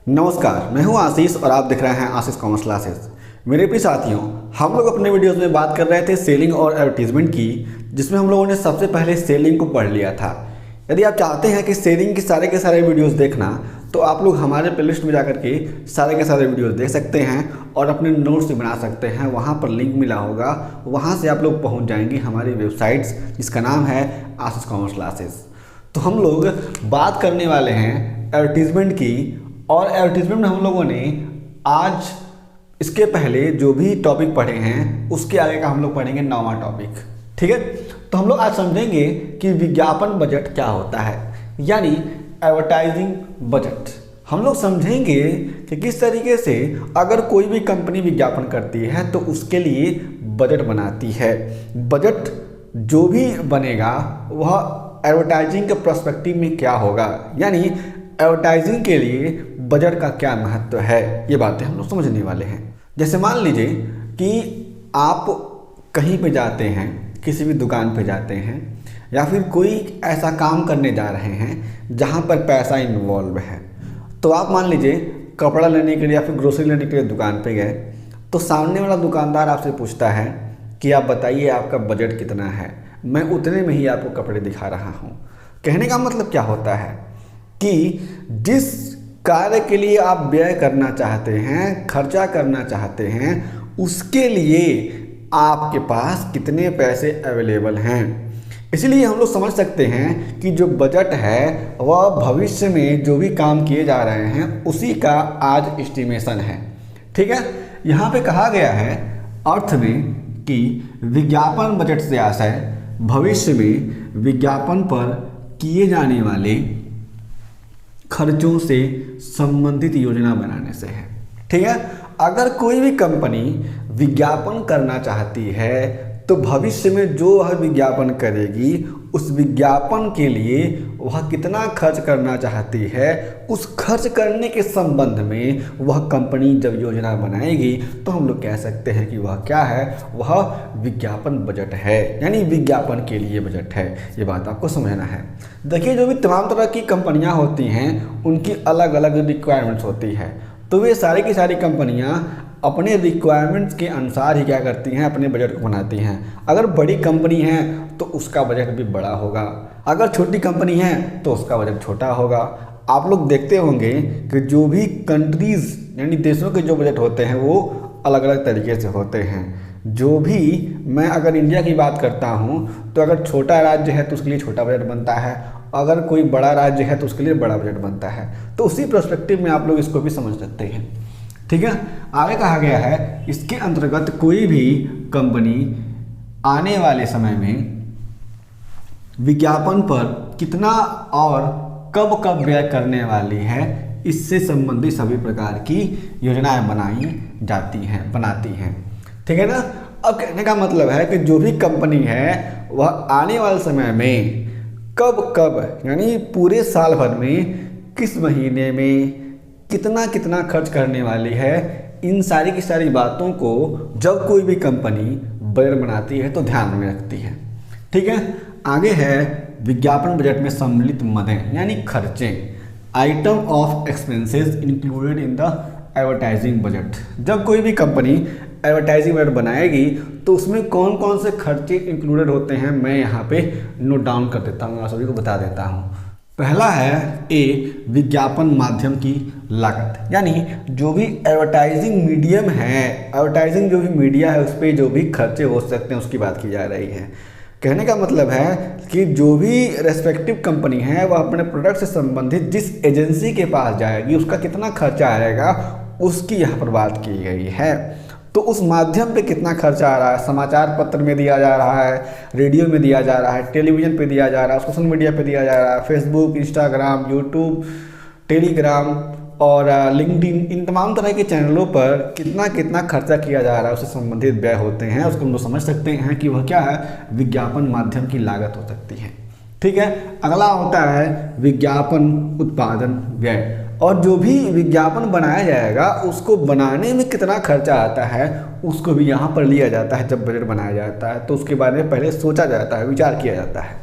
नमस्कार, मैं हूं आशीष और आप देख रहे हैं आशीष कॉमर्स क्लासेस। मेरे प्रिय साथियों, हम लोग अपने वीडियोस में बात कर रहे थे सेलिंग और एडवर्टीजमेंट की, जिसमें हम लोगों ने सबसे पहले सेलिंग को पढ़ लिया था। यदि आप चाहते हैं कि सेलिंग के सारे वीडियोस देखना, तो आप लोग हमारे प्लेलिस्ट में जाकर के सारे वीडियोस देख सकते हैं और अपने नोट्स भी बना सकते हैं। वहाँ पर लिंक मिला होगा, वहाँ से आप लोग पहुँच जाएंगे हमारी वेबसाइट्स, जिसका नाम है आशीष कॉमर्स क्लासेस। तो हम लोग बात करने वाले हैं एडवर्टीजमेंट की, और एडवर्टीजमेंट में हम लोगों ने आज इसके पहले जो भी टॉपिक पढ़े हैं उसके आगे का हम लोग पढ़ेंगे 9वां टॉपिक। ठीक है, तो हम लोग आज समझेंगे कि विज्ञापन बजट क्या होता है, यानी एडवर्टाइजिंग बजट। हम लोग समझेंगे कि किस तरीके से अगर कोई भी कंपनी विज्ञापन करती है तो उसके लिए बजट बनाती है। बजट जो भी बनेगा वह एडवर्टाइजिंग के पर्सपेक्टिव में क्या होगा, यानी एडवर्टाइजिंग के लिए बजट का क्या महत्व है, ये बातें हम लोग समझने वाले हैं। जैसे मान लीजिए कि आप कहीं पे जाते हैं, किसी भी दुकान पे जाते हैं, या फिर कोई ऐसा काम करने जा रहे हैं जहाँ पर पैसा इन्वॉल्व है। तो आप मान लीजिए कपड़ा लेने के लिए या फिर ग्रोसरी लेने के लिए दुकान पे गए, तो सामने वाला दुकानदार आपसे पूछता है कि आप बताइए आपका बजट कितना है, मैं उतने में ही आपको कपड़े दिखा रहा हूँ। कहने का मतलब क्या होता है कि जिस कार्य के लिए आप व्यय करना चाहते हैं, खर्चा करना चाहते हैं, उसके लिए आपके पास कितने पैसे अवेलेबल हैं। इसलिए हम लोग समझ सकते हैं कि जो बजट है वह भविष्य में जो भी काम किए जा रहे हैं उसी का आज एस्टिमेशन है। ठीक है, यहाँ पे कहा गया है अर्थ में कि विज्ञापन बजट से आशय भविष्य में विज्ञापन पर किए जाने वाले खर्चों से संबंधित योजना बनाने से है। ठीक है, अगर कोई भी कंपनी विज्ञापन करना चाहती है तो भविष्य में जो वह विज्ञापन करेगी उस विज्ञापन के लिए वह कितना खर्च करना चाहती है, उस खर्च करने के संबंध में वह कंपनी जब योजना बनाएगी तो हम लोग कह सकते हैं कि वह क्या है, वह विज्ञापन बजट है, यानी विज्ञापन के लिए बजट है। ये बात आपको समझना है। देखिए, जो भी तमाम तरह की कंपनियां होती हैं उनकी अलग अलग रिक्वायरमेंट्स होती है, तो वे सारी की सारी कंपनियां अपने रिक्वायरमेंट्स के अनुसार ही क्या करती हैं, अपने बजट को बनाती हैं। अगर बड़ी कंपनी है तो उसका बजट भी बड़ा होगा, अगर छोटी कंपनी है तो उसका बजट छोटा होगा। आप लोग देखते होंगे कि जो भी कंट्रीज़ यानी देशों के जो बजट होते हैं वो अलग अलग तरीके से होते हैं। जो भी मैं अगर इंडिया की बात करता हूँ तो अगर छोटा राज्य है तो उसके लिए छोटा बजट बनता है, अगर कोई बड़ा राज्य है तो उसके लिए बड़ा बजट बनता है। तो उसी पर्सपेक्टिव में आप लोग इसको भी समझ सकते हैं। ठीक है, आगे कहा गया है इसके अंतर्गत कोई भी कंपनी आने वाले समय में विज्ञापन पर कितना और कब कब व्यय करने वाली है, इससे संबंधित सभी प्रकार की योजनाएं बनाती हैं। ठीक है ना। अब कहने का मतलब है कि जो भी कंपनी है वह आने वाले समय में कब यानी पूरे साल भर में किस महीने में कितना खर्च करने वाली है, इन सारी की सारी बातों को जब कोई भी कंपनी बजट बनाती है तो ध्यान में रखती है। ठीक है, आगे है विज्ञापन बजट में सम्मिलित मदें यानी खर्चे, item of expenses included in the advertising budget. जब कोई भी कंपनी एडवर्टाइजिंग बजट बनाएगी तो उसमें कौन कौन से खर्चे इंक्लूडेड होते हैं, मैं यहाँ पे नोट डाउन कर देता हूँ, आप सभी को बता देता हूँ। पहला है ए, विज्ञापन माध्यम की लागत, यानी जो भी एडवर्टाइजिंग मीडियम है, एडवर्टाइजिंग जो भी मीडिया है उस पर जो भी खर्चे हो सकते हैं उसकी बात की जा रही है। कहने का मतलब है कि जो भी रेस्पेक्टिव कंपनी है वह अपने प्रोडक्ट से संबंधित जिस एजेंसी के पास जाएगी उसका कितना खर्चा आएगा उसकी यहाँ पर बात की गई है। तो उस माध्यम पे कितना खर्चा आ रहा है, समाचार पत्र में दिया जा रहा है, रेडियो में दिया जा रहा है, टेलीविज़न पे दिया जा रहा है, सोशल मीडिया पे दिया जा रहा है, फेसबुक, इंस्टाग्राम, यूट्यूब, टेलीग्राम और लिंक्डइन, इन तमाम तरह के चैनलों पर कितना खर्चा किया जा रहा है उससे संबंधित व्यय होते हैं। उसको हम लोग समझ सकते हैं कि वह क्या है, विज्ञापन माध्यम की लागत हो सकती है। ठीक है, अगला होता है विज्ञापन उत्पादन व्यय, और जो भी विज्ञापन बनाया जाएगा उसको बनाने में कितना खर्चा आता है उसको भी यहाँ पर लिया जाता है। जब बजट बनाया जाता है तो उसके बारे में पहले सोचा जाता है, विचार किया जाता है।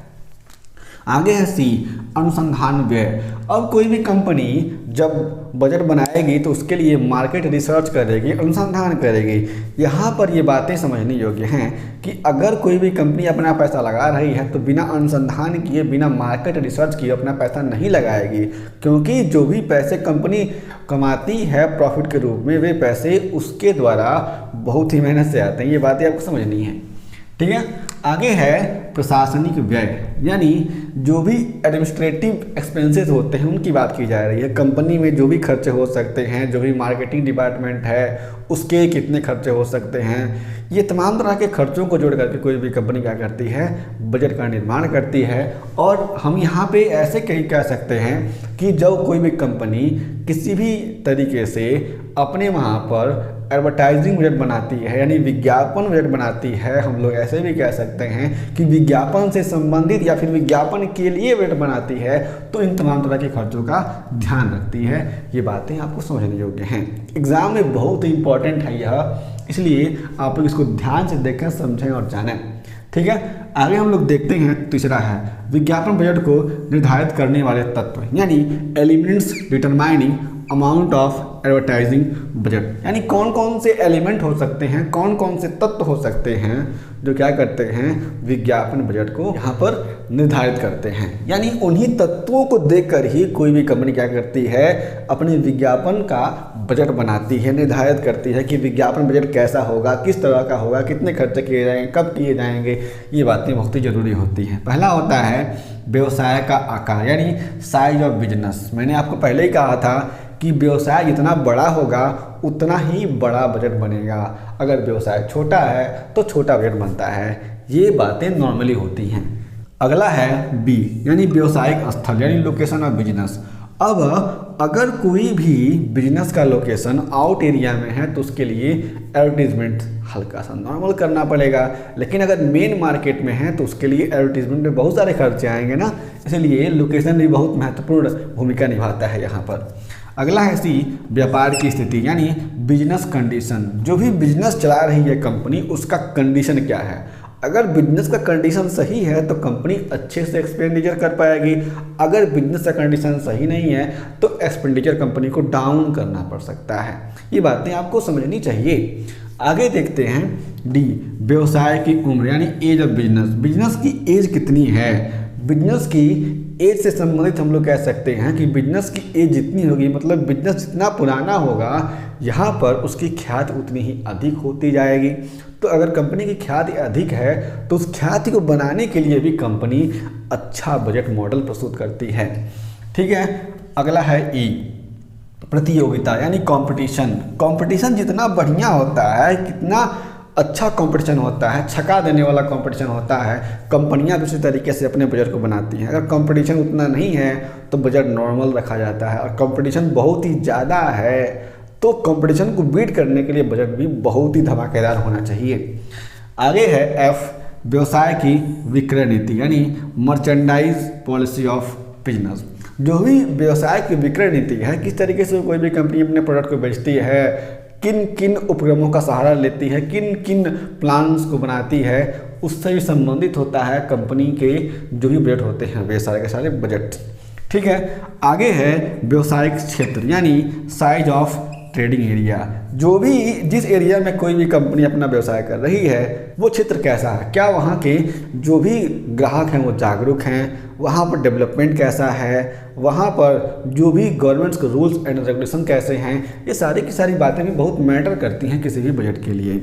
आगे है सी, अनुसंधान व्यय। अब कोई भी कंपनी जब बजट बनाएगी तो उसके लिए मार्केट रिसर्च करेगी, अनुसंधान करेगी। यहाँ पर ये बातें समझने योग्य हैं कि अगर कोई भी कंपनी अपना पैसा लगा रही है तो बिना अनुसंधान किए, बिना मार्केट रिसर्च किए अपना पैसा नहीं लगाएगी, क्योंकि जो भी पैसे कंपनी कमाती है प्रॉफिट के रूप में, वे पैसे उसके द्वारा बहुत ही मेहनत से आते हैं। ये बातें आपको समझनी है, ठीक है। आगे है प्रशासनिक व्यय, यानी जो भी एडमिनिस्ट्रेटिव एक्सपेंसेस होते हैं उनकी बात की जा रही है। कंपनी में जो भी खर्चे हो सकते हैं, जो भी मार्केटिंग डिपार्टमेंट है उसके कितने खर्चे हो सकते हैं, ये तमाम तरह के खर्चों को जोड़ करके कोई भी कंपनी क्या करती है, बजट का निर्माण करती है। और हम यहाँ पे ऐसे कह सकते हैं कि जब कोई भी कंपनी किसी भी तरीके से अपने वहाँ पर एडवर्टाइजिंग बजट बनाती है, यानी विज्ञापन बजट बनाती है, हम लोग ऐसे भी कह सकते हैं कि विज्ञापन से संबंधित या फिर विज्ञापन के लिए बजट बनाती है, तो इन तमाम तरह के खर्चों का ध्यान रखती है। ये बातें आपको समझने योग्य हैं, एग्जाम में बहुत ही इंपॉर्टेंट है यह, इसलिए आप लोग इसको ध्यान से देखें, समझें और जानें, ठीक है। आगे हम लोग देखते हैं, तीसरा है विज्ञापन बजट को निर्धारित करने वाले तत्व, यानी elements determining amount of advertising budget, यानी कौन कौन से एलिमेंट हो सकते हैं, कौन कौन से तत्व हो सकते हैं जो क्या करते हैं, विज्ञापन बजट को यहाँ पर निर्धारित करते हैं। यानी उन्हीं तत्वों को देखकर ही कोई भी कंपनी क्या करती है, अपने विज्ञापन का बजट बनाती है, निर्धारित करती है कि विज्ञापन बजट कैसा होगा, किस तरह का होगा, कितने खर्चे किए जाएंगे, कब किए जाएंगे। ये बातें बहुत ही ज़रूरी होती हैं। पहला होता है व्यवसाय का आकार, यानी साइज ऑफ बिजनेस। मैंने आपको पहले ही कहा था कि व्यवसाय जितना बड़ा होगा उतना ही बड़ा बजट बनेगा, अगर व्यवसाय छोटा है तो छोटा बजट बनता है। ये बातें नॉर्मली होती हैं। अगला है बी, यानी व्यवसायिक स्थल, यानी लोकेशन ऑफ बिजनेस। अब अगर कोई भी बिजनेस का लोकेशन आउट एरिया में है तो उसके लिए एडवर्टीजमेंट हल्का सा नॉर्मल करना पड़ेगा, लेकिन अगर मेन मार्केट में है तो उसके लिए एडवर्टीजमेंट में बहुत सारे खर्चे आएंगे ना, इसलिए लोकेशन भी बहुत महत्वपूर्ण भूमिका निभाता है यहाँ पर। अगला है सी, व्यापार की स्थिति, यानी बिजनेस कंडीशन। जो भी बिजनेस चला रही है कंपनी, उसका कंडीशन क्या है। अगर बिजनेस का कंडीशन सही है तो कंपनी अच्छे से एक्सपेंडिचर कर पाएगी, अगर बिजनेस का कंडीशन सही नहीं है तो एक्सपेंडिचर कंपनी को डाउन करना पड़ सकता है। ये बातें आपको समझनी चाहिए। आगे देखते हैं डी, व्यवसाय की उम्र, यानी एज ऑफ बिजनेस। बिजनेस की एज कितनी है। बिजनेस की एज से संबंधित हम लोग कह सकते हैं कि बिजनेस की एज जितनी होगी, मतलब बिजनेस जितना पुराना होगा, यहाँ पर उसकी ख्याति उतनी ही अधिक होती जाएगी। तो अगर कंपनी की ख्याति अधिक है तो उस ख्याति को बनाने के लिए भी कंपनी अच्छा बजट मॉडल प्रस्तुत करती है, ठीक है। अगला है ई, प्रतियोगिता, यानी कंपटीशन। कंपटीशन जितना बढ़िया होता है, कितना अच्छा कंपटीशन होता है, छका देने वाला कंपटीशन होता है, कंपनियां दूसरी तरीके से अपने बजट को बनाती हैं। अगर कंपटीशन उतना नहीं है तो बजट नॉर्मल रखा जाता है, और कंपटीशन बहुत ही ज़्यादा है तो कंपटीशन को बीट करने के लिए बजट भी बहुत ही धमाकेदार होना चाहिए। आगे है एफ, व्यवसाय की विक्रय नीति, यानी मर्चेंडाइज पॉलिसी ऑफ बिजनेस। जो भी व्यवसाय की विक्रय नीति है, किस तरीके से कोई भी कंपनी अपने प्रोडक्ट को बेचती है, किन किन उपक्रमों का सहारा लेती है, किन किन प्लान्स को बनाती है, उससे भी संबंधित होता है कंपनी के जो भी बजट होते हैं, वे सारे के सारे बजट, ठीक है। आगे है व्यवसायिक क्षेत्र, यानी साइज ऑफ ट्रेडिंग एरिया। जो भी जिस एरिया में कोई भी कंपनी अपना व्यवसाय कर रही है वो क्षेत्र कैसा है, क्या वहाँ के जो भी ग्राहक हैं वो जागरूक हैं, वहाँ पर डेवलपमेंट कैसा है, वहाँ पर जो भी गवर्नमेंट्स के रूल्स एंड रेगुलेशन कैसे हैं, ये सारी की सारी बातें भी बहुत मैटर करती हैं किसी भी बजट के लिए।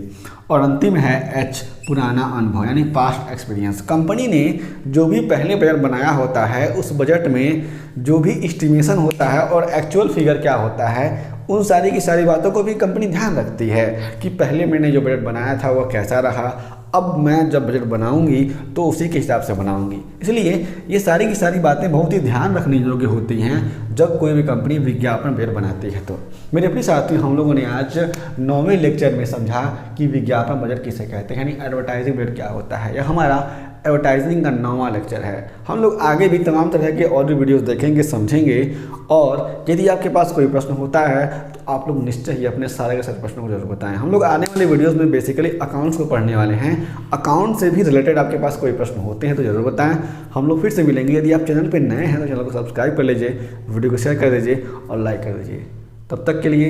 और अंतिम है एच, पुराना अनुभव, यानी पास्ट एक्सपीरियंस। कंपनी ने जो भी पहले बजट बनाया होता है उस बजट में जो भी एस्टिमेशन होता है और एक्चुअल फिगर क्या होता है, उन सारी की सारी बातों को भी कंपनी ध्यान रखती है कि पहले मैंने जो बजट बनाया था वो कैसा रहा, अब मैं जब बजट बनाऊंगी तो उसी के हिसाब से बनाऊंगी। इसलिए ये सारी की सारी बातें बहुत ही ध्यान रखने योग्य होती हैं जब कोई भी कंपनी विज्ञापन बजट बनाती है। तो मेरे अपने साथियों, हम लोगों ने आज 9वें लेक्चर में समझा कि विज्ञापन बजट किसे कहते हैं, यानी एडवर्टाइजिंग बजट क्या होता है। यह हमारा एडवर्टाइजिंग का 9वां लेक्चर है। हम लोग आगे भी तमाम तरह के और भी वीडियोस देखेंगे, समझेंगे, और यदि आपके पास कोई प्रश्न होता है तो आप लोग निश्चय ही अपने सारे के सारे प्रश्नों को जरूर बताएं। हम लोग आने वाले वीडियोस में बेसिकली अकाउंट्स को पढ़ने वाले हैं। अकाउंट से भी रिलेटेड आपके पास कोई प्रश्न होते हैं तो जरूर बताएं। हम लोग फिर से मिलेंगे। यदि आप चैनल पर नए हैं तो चैनल को सब्सक्राइब कर लीजिए, वीडियो को शेयर कर दीजिए और लाइक कर दीजिए। तब तक के लिए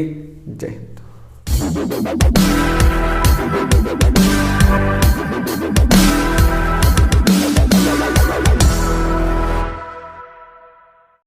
जय हिंद।